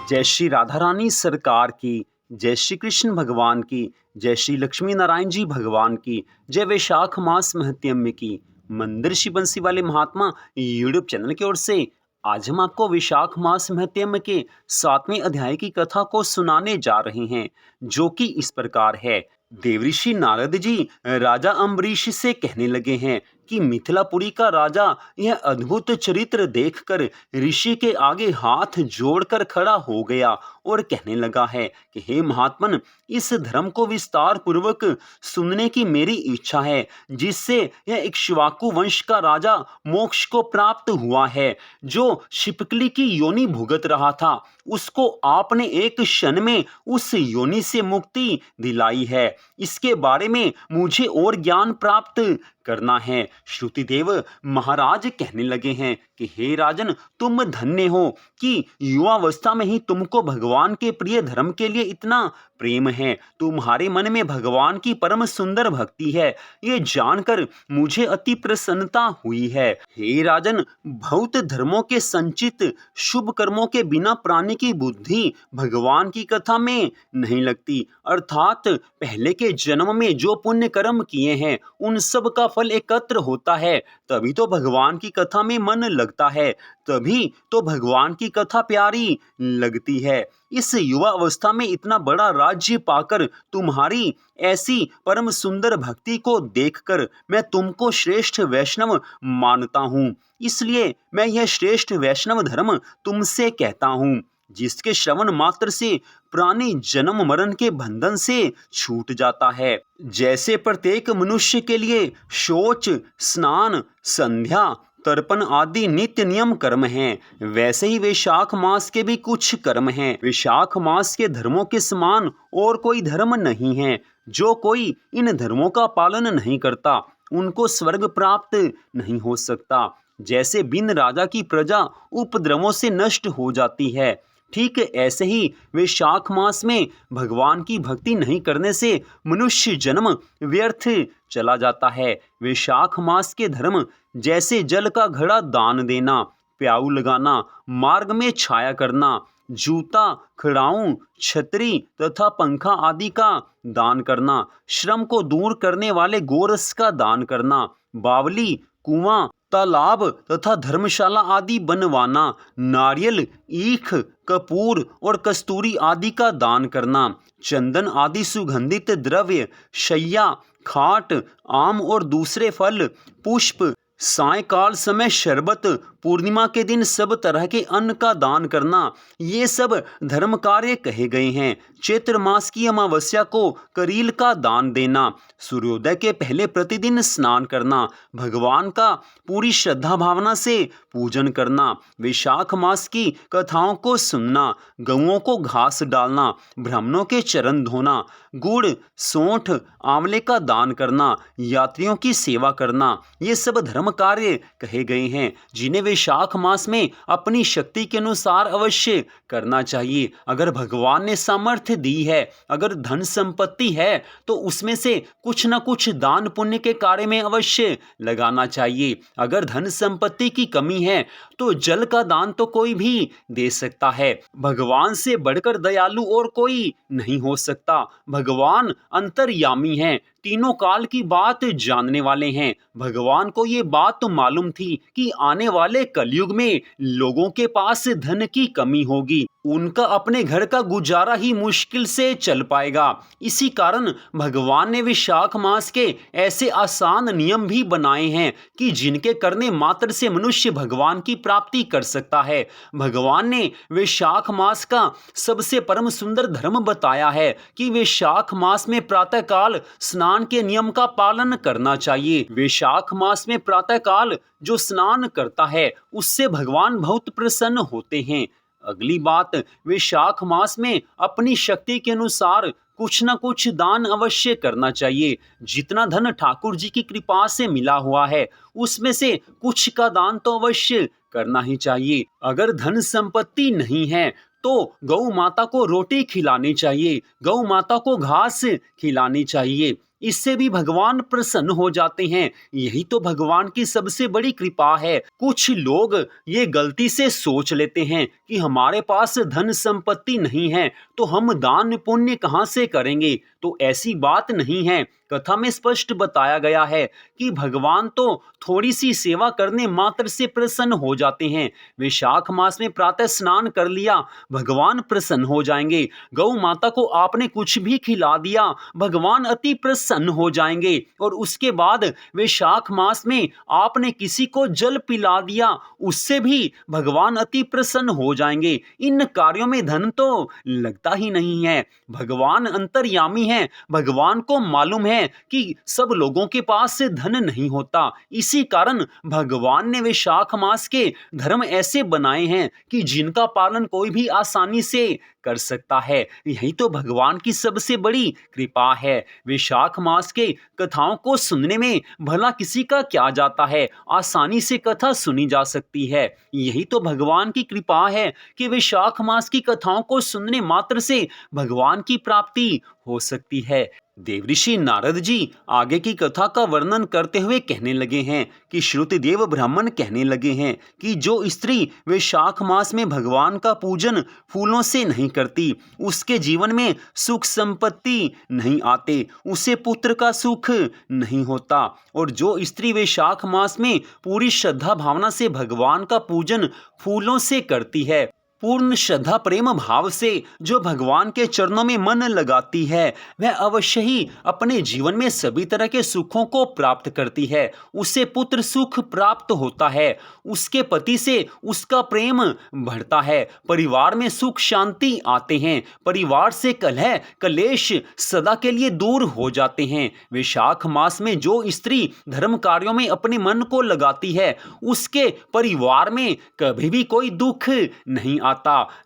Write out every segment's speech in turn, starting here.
जय श्री राधा रानी सरकार की, जय श्री कृष्ण भगवान की, जय श्री लक्ष्मी नारायण जी भगवान की, जय वैशाख मास महत्म्य की। मंदिर श्री बंसी वाले महात्मा यूट्यूब चैनल की ओर से आज हम आपको वैशाख मास महत्म्य के 7वें अध्याय की कथा को सुनाने जा रहे हैं, जो कि इस प्रकार है। देवऋषि नारद जी राजा अम्बरीश से कहने लगे हैं कि मिथिलापुरी का राजा यह अद्भुत चरित्र देखकर ऋषि के आगे हाथ जोड़कर खड़ा हो गया और कहने लगा है कि हे महात्मन, इस धर्म को विस्तार पूर्वक सुनने की मेरी इच्छा है, जिससे यह इक्ष्वाकु वंश का राजा मोक्ष को प्राप्त हुआ है। जो शिपकली की योनि भुगत रहा था, उसको आपने एक क्षण में उस योनि से मुक्ति दिलाई है। इसके बारे में मुझे और ज्ञान प्राप्त करना है। श्रुतिदेव महाराज कहने लगे हैं कि हे राजन, तुम धन्य हो कि युवावस्था में ही तुमको भगवान के प्रिय धर्म के लिए इतना प्रेम है। तुम्हारे मन में भगवान की परम सुंदर भक्ति है, ये जानकर मुझे अति प्रसन्नता हुई है। हे राजन, बहुत धर्मों के संचित शुभ कर्मों के बिना प्राणी की बुद्धि भगवान की कथा में नहीं लगती, अर्थात पहले के जन्म में जो पुण्य कर्म किए हैं उन सब का फल एकत्र होता है, तभी तो भगवान की कथा में मन लगता है, तभी तो भगवान की कथा प्यारी लगती है। इस युवा अवस्था में इतना बड़ा राज्य पाकर तुम्हारी ऐसी परम सुंदर भक्ति को देखकर मैं तुमको श्रेष्ठ वैष्णव मानता हूँ। इसलिए मैं यह श्रेष्ठ वैष्णव धर्म तुमसे कहता हूँ, जिसके श्रवण मात्र से प्राणी जन्म मरण के बंधन से छूट जाता है। जैसे प्रत्येक मनुष्य के लिए शौच, स्नान, संध्या, तर्पण आदि नित्य नियम कर्म हैं, वैसे ही वैशाख मास के भी कुछ कर्म हैं। वैशाख मास के धर्मों के समान और कोई धर्म नहीं है। जो कोई इन धर्मों का पालन नहीं करता, उनको स्वर्ग प्राप्त नहीं हो सकता। जैसे बिन राजा की प्रजा उपद्रवों से नष्ट हो जाती है, ठीक ऐसे ही वैशाख मास में भगवान की भक्ति नहीं करने से मनुष्य जन्म व्यर्थ चला जाता है। वैशाख मास के धर्म जैसे जल का घड़ा दान देना, प्याऊ लगाना, मार्ग में छाया करना, जूता, खड़ाऊं, छतरी तथा पंखा आदि का दान करना, श्रम को दूर करने वाले गोरस का दान करना, बावली, कुआं, तालाब तथा धर्मशाला आदि बनवाना, नारियल, ईख, कपूर और कस्तूरी आदि का दान करना, चंदन आदि सुगंधित द्रव्य, शैया, खाट, आम और दूसरे फल, पुष्प, सायकाल समय शरबत, पूर्णिमा के दिन सब तरह के अन्न का दान करना, ये सब धर्म कार्य कहे गए हैं। चैत्र मास की अमावस्या को करील का दान देना, सूर्योदय के पहले प्रतिदिन स्नान करना, भगवान का पूरी श्रद्धा भावना से पूजन करना, वैशाख मास की कथाओं को सुनना, गऊओं को घास डालना, ब्राह्मणों के चरण धोना, गुड़, सौंठ, आंवले का दान करना, यात्रियों की सेवा करना, ये सब धर्म कार्य कहे गए हैं, जिन्हें वैशाख मास में अपनी शक्ति के अनुसार अवश्य करना चाहिए। अगर भगवान ने सामर्थ्य दी है, अगर धन संपत्ति है, तो उसमें से कुछ न कुछ दान पुण्य के कार्य में अवश्य लगाना चाहिए। अगर धन संपत्ति की कमी है तो जल का दान तो कोई भी दे सकता है। भगवान से बढ़कर दयालु और कोई नहीं हो सकता। भगवान अंतर्यामी हैं, तीनों काल की बात जानने वाले हैं। भगवान को ये बात तो मालूम थी कि आने वाले कलयुग में लोगों के पास धन की कमी होगी, उनका अपने घर का गुजारा ही मुश्किल से चल पाएगा। इसी कारण भगवान ने वैशाख मास के ऐसे आसान नियम भी बनाए हैं कि जिनके करने मात्र से मनुष्य भगवान की प्राप्ति कर सकता है। भगवान ने वैशाख मास का सबसे परम सुंदर धर्म बताया है कि वैशाख मास में प्रातःकाल स्नान के नियम का पालन करना चाहिए। वैशाख मास में प्रातःकाल जो स्नान करता है, उससे भगवान बहुत प्रसन्न होते हैं। अगली बात, वैशाख मास में अपनी शक्ति के अनुसार कुछ न कुछ दान अवश्य करना चाहिए। जितना धन ठाकुर जी की कृपा से मिला हुआ है, उसमें से कुछ का दान तो अवश्य करना ही चाहिए। अगर धन संपत्ति नहीं है तो गौ माता को रोटी खिलानी चाहिए, गौ माता को घास खिलानी चाहिए। इससे भी भगवान प्रसन्न हो जाते हैं। यही तो भगवान की सबसे बड़ी कृपा है। कुछ लोग ये गलती से सोच लेते हैं कि हमारे पास धन संपत्ति नहीं है तो हम दान पुण्य कहाँ से करेंगे। तो ऐसी बात नहीं है। कथा में स्पष्ट बताया गया है कि भगवान तो थोड़ी सी सेवा करने मात्र से प्रसन्न हो जाते हैं। वैशाख मास में प्रातः स्नान कर लिया, भगवान प्रसन्न हो जाएंगे। गौ माता को आपने कुछ भी खिला दिया, भगवान अति प्रसन्न हो जाएंगे। और उसके बाद वैशाख मास में आपने किसी को जल पिला दिया, उससे भी भगवान अति प्रसन्न हो जाएंगे। इन कार्यों में धन तो लगता ही नहीं है। भगवान अंतर्यामी हैं, भगवान को मालूम है कि सब लोगों के पास धन नहीं होता। इसी कारण भगवान ने वैशाख मास के धर्म ऐसे बनाए हैं कि जिनका पालन कोई भी आसानी से कर सकता है। यही तो भगवान की सबसे बड़ी कृपा है। वैशाख मास के कथाओं को सुनने में भला किसी का क्या जाता है, आसानी से कथा सुनी जा सकती है। यही तो भगवान की कृपा है कि वैशाख मास की कथाओं को सुनने मात्र से भगवान की प्राप्ति हो सकती है। देवऋषि नारद जी आगे की कथा का वर्णन करते हुए कहने लगे हैं कि श्रुतिदेव ब्राह्मण कहने लगे हैं कि जो स्त्री वैशाख मास में भगवान का पूजन फूलों से नहीं करती, उसके जीवन में सुख संपत्ति नहीं आते, उसे पुत्र का सुख नहीं होता। और जो स्त्री वैशाख मास में पूरी श्रद्धा भावना से भगवान का पूजन फूलों से करती है, पूर्ण श्रद्धा प्रेम भाव से जो भगवान के चरणों में मन लगाती है, वह अवश्य ही अपने जीवन में सभी तरह के सुखों को प्राप्त करती है। उसे पुत्र सुख प्राप्त होता है, उसके पति से उसका प्रेम बढ़ता है, परिवार में सुख शांति आते हैं, परिवार से कलह कलेश सदा के लिए दूर हो जाते हैं। वैशाख मास में जो स्त्री धर्म कार्यों में अपने मन को लगाती है, उसके परिवार में कभी भी कोई दुख नहीं आता।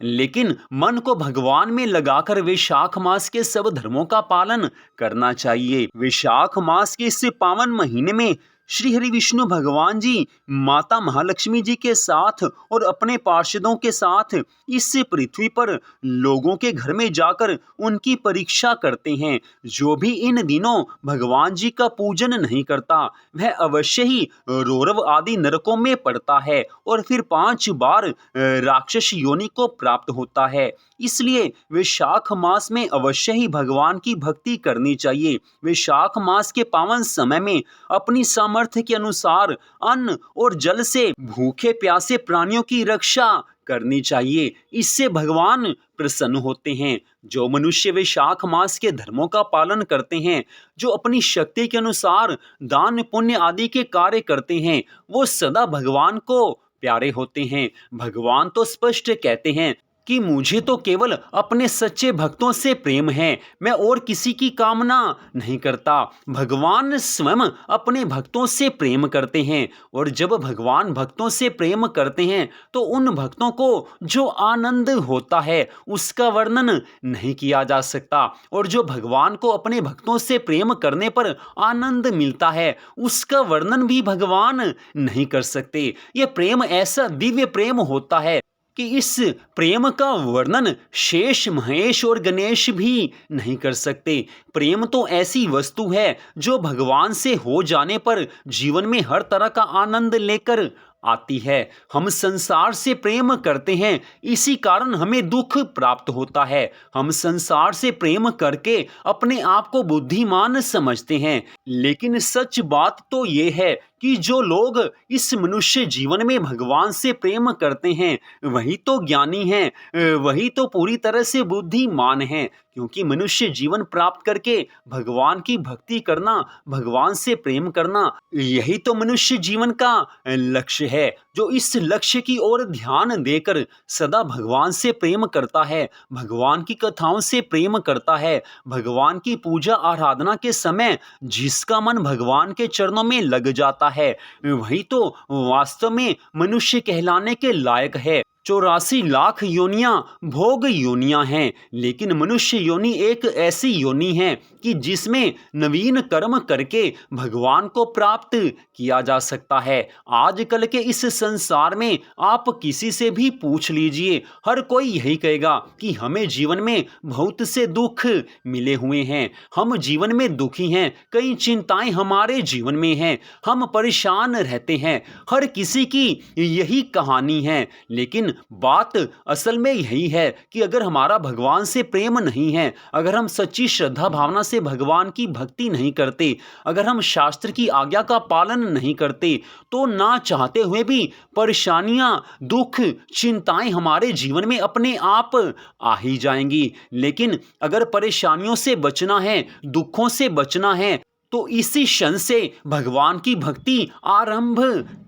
लेकिन मन को भगवान में लगाकर वैशाख मास के सब धर्मों का पालन करना चाहिए। वैशाख मास के इस पावन महीने में श्री हरि विष्णु भगवान जी माता महालक्ष्मी जी के साथ और अपने पार्षदों के साथ इस पृथ्वी पर लोगों के घर में जाकर उनकी परीक्षा करते हैं। जो भी इन दिनों भगवान जी का पूजन नहीं करता, वह अवश्य ही रौरव आदि नरकों में पड़ता है और फिर 5 बार राक्षस योनि को प्राप्त होता है। इसलिए वैशाख मास में अवश्य ही भगवान की भक्ति करनी चाहिए। वैशाख मास के पावन समय में अपनी सामर्थ्य के अनुसार अन्न और जल से भूखे प्यासे प्राणियों की रक्षा करनी चाहिए। इससे भगवान प्रसन्न होते हैं। जो मनुष्य वैशाख मास के धर्मों का पालन करते हैं, जो अपनी शक्ति के अनुसार दान पुण्य आदि के कार्य करते हैं, वो सदा भगवान को प्यारे होते हैं। भगवान तो स्पष्ट कहते हैं कि मुझे तो केवल अपने सच्चे भक्तों से प्रेम है, मैं और किसी की कामना नहीं करता। भगवान स्वयं अपने भक्तों से प्रेम करते हैं और जब भगवान भक्तों से प्रेम करते हैं तो उन भक्तों को जो आनंद होता है उसका वर्णन नहीं किया जा सकता। और जो भगवान को अपने भक्तों से प्रेम करने पर आनंद मिलता है उसका वर्णन भी भगवान नहीं कर सकते। यह प्रेम ऐसा दिव्य प्रेम होता है कि इस प्रेम का वर्णन शेष महेश और गणेश भी नहीं कर सकते। प्रेम तो ऐसी वस्तु है जो भगवान से हो जाने पर जीवन में हर तरह का आनंद लेकर आती है। हम संसार से प्रेम करते हैं, इसी कारण हमें दुख प्राप्त होता है। हम संसार से प्रेम करके अपने आप को बुद्धिमान समझते हैं, लेकिन सच बात तो ये है कि जो लोग इस मनुष्य जीवन में भगवान से प्रेम करते हैं वही तो ज्ञानी हैं, वही तो पूरी तरह से बुद्धिमान हैं। क्योंकि मनुष्य जीवन प्राप्त करके भगवान की भक्ति करना, भगवान से प्रेम करना, यही तो मनुष्य जीवन का लक्ष्य है। जो इस लक्ष्य की ओर ध्यान देकर सदा भगवान से प्रेम करता है, भगवान की कथाओं से प्रेम करता है, भगवान की पूजा आराधना के समय जिसका मन भगवान के चरणों में लग जाता है, वही तो वास्तव में मनुष्य कहलाने के लायक है। 84 लाख योनियां भोग योनियां हैं, लेकिन मनुष्य योनि एक ऐसी योनि है कि जिसमें नवीन कर्म करके भगवान को प्राप्त किया जा सकता है। आजकल के इस संसार में आप किसी से भी पूछ लीजिए, हर कोई यही कहेगा कि हमें जीवन में बहुत से दुख मिले हुए हैं, हम जीवन में दुखी हैं, कई चिंताएं हमारे जीवन में हैं, हम परेशान रहते हैं। हर किसी की यही कहानी है। लेकिन बात असल में यही है कि अगर हमारा भगवान से प्रेम नहीं है, अगर हम सच्ची श्रद्धा भावना से भगवान की भक्ति नहीं करते, अगर हम शास्त्र की आज्ञा का पालन नहीं करते, तो ना चाहते हुए भी परेशानियां, दुख, चिंताएं हमारे जीवन में अपने आप आ ही जाएंगी। लेकिन अगर परेशानियों से बचना है, दुखों से बचना है, तो इसी क्षण से भगवान की भक्ति आरंभ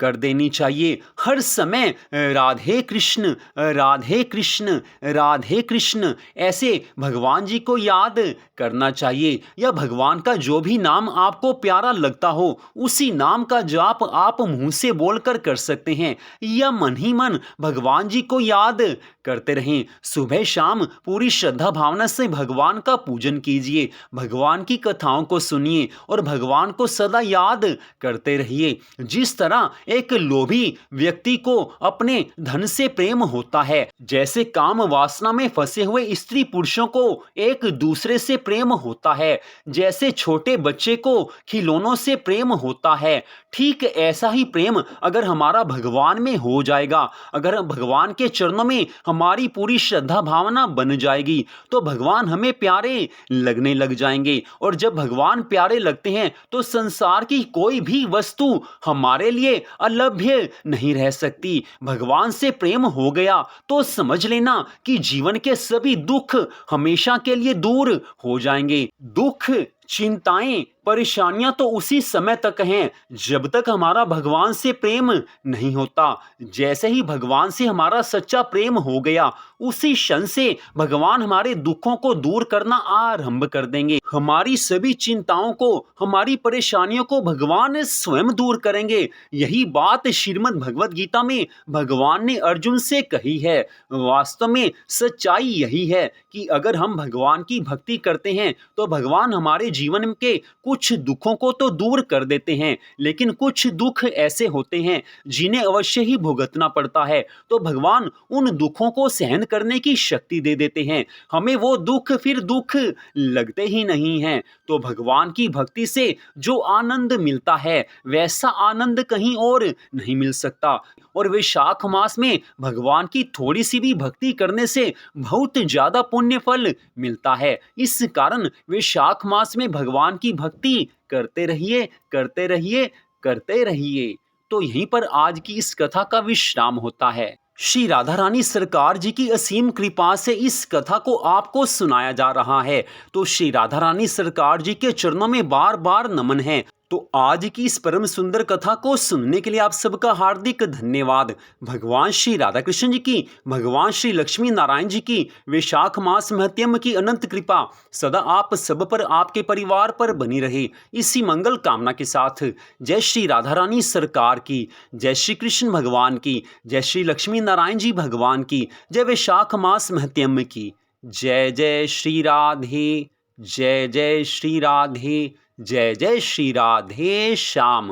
कर देनी चाहिए। हर समय राधे कृष्ण, राधे कृष्ण, राधे कृष्ण ऐसे भगवान जी को याद करना चाहिए। या भगवान का जो भी नाम आपको प्यारा लगता हो, उसी नाम का जाप आप मुंह से बोलकर कर सकते हैं, या मन ही मन भगवान जी को याद करते रहें। सुबह शाम पूरी श्रद्धा भावना से भगवान का पूजन कीजिए, भगवान की कथाओं को सुनिए और भगवान को सदा याद करते रहिए। जिस तरह एक लोभी व्यक्ति को अपने धन से प्रेम होता है, जैसे काम वासना में फंसे हुए स्त्री पुरुषों को एक दूसरे से प्रेम होता है, जैसे छोटे बच्चे को खिलौनों से प्रेम होता है, ठीक ऐसा ही प्रेम अगर हमारा भगवान में हो जाएगा, अगर भगवान के चरणों में हमारी पूरी श्रद्धा भावना बन जाएगी, तो भगवान हमें प्यारे लगने लग जाएंगे। और जब भगवान प्यारे लगते हैं तो संसार की कोई भी वस्तु हमारे लिए अलभ्य नहीं रह सकती। भगवान से प्रेम हो गया तो समझ लेना कि जीवन के सभी दुख हमेशा के लिए दूर हो जाएंगे। दुख, चिंताएं, परेशानियां तो उसी समय तक हैं जब तक हमारा भगवान से प्रेम नहीं होता। जैसे ही भगवान से हमारा सच्चा प्रेम हो गया, उसी क्षण से भगवान हमारे दुखों को दूर करना आरंभ कर देंगे। हमारी सभी चिंताओं को, हमारी परेशानियों को भगवान स्वयं दूर करेंगे। यही बात श्रीमद् भगवद गीता में भगवान ने अर्जुन से कही है। वास्तव में सच्चाई यही है कि अगर हम भगवान की भक्ति करते हैं तो भगवान हमारे जीवन के कुछ दुखों को तो दूर कर देते हैं, लेकिन कुछ दुख ऐसे होते हैं जिन्हें अवश्य ही भुगतना पड़ता है, तो भगवान उन दुखों को सहन करने की शक्ति दे देते हैं। हमें वो दुख फिर दुख लगते ही नहीं हैं। तो भगवान की भक्ति से जो आनंद मिलता है, वैसा आनंद कहीं और नहीं मिल सकता। और वैशाख मास में भगवान की थोड़ी सी भी भक्ति करने से बहुत ज्यादा पुण्य फल मिलता है। इस कारण वैशाख मास में भगवान की भक्ति करते रहिए, करते रहिए, करते रहिए। तो यहीं पर आज की इस कथा का विश्राम होता है। श्री राधा रानी सरकार जी की असीम कृपा से इस कथा को आपको सुनाया जा रहा है। तो श्री राधा रानी सरकार जी के चरणों में बार बार नमन है। तो आज की इस परम सुंदर कथा को सुनने के लिए आप सबका हार्दिक धन्यवाद। भगवान श्री राधा कृष्ण जी की, भगवान श्री लक्ष्मी नारायण जी की वैशाख मास महत्यम की अनंत कृपा सदा आप सब पर, आपके परिवार पर बनी रहे, इसी मंगल कामना के साथ जय श्री राधा रानी सरकार की, जय श्री कृष्ण भगवान की, जय श्री लक्ष्मी नारायण जी भगवान की, जय वैशाख मास महत्यम की। जय जय श्री राधे, जय जय श्री राधे, जय जय श्री राधे श्याम।